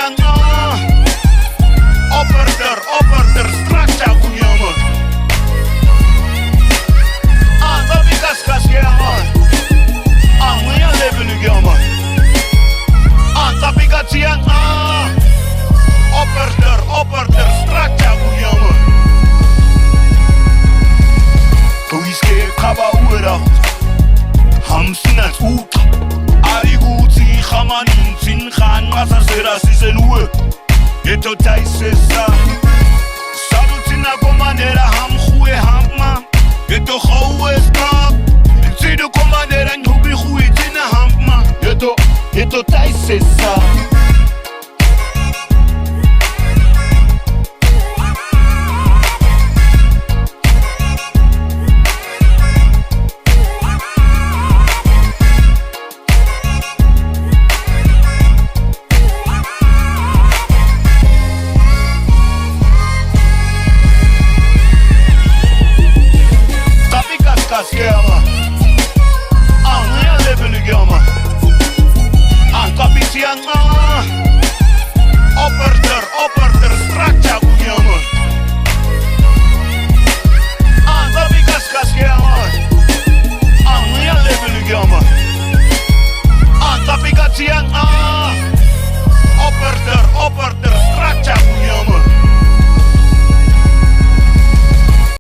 yang operator structure kunyaman tapi gas yaman maya level yaman tapi gas yang operator structure kunyaman Kuiske kaba uera hamsinat uta Ariguti khamanin sin khan masasera sisenue Eto taisesa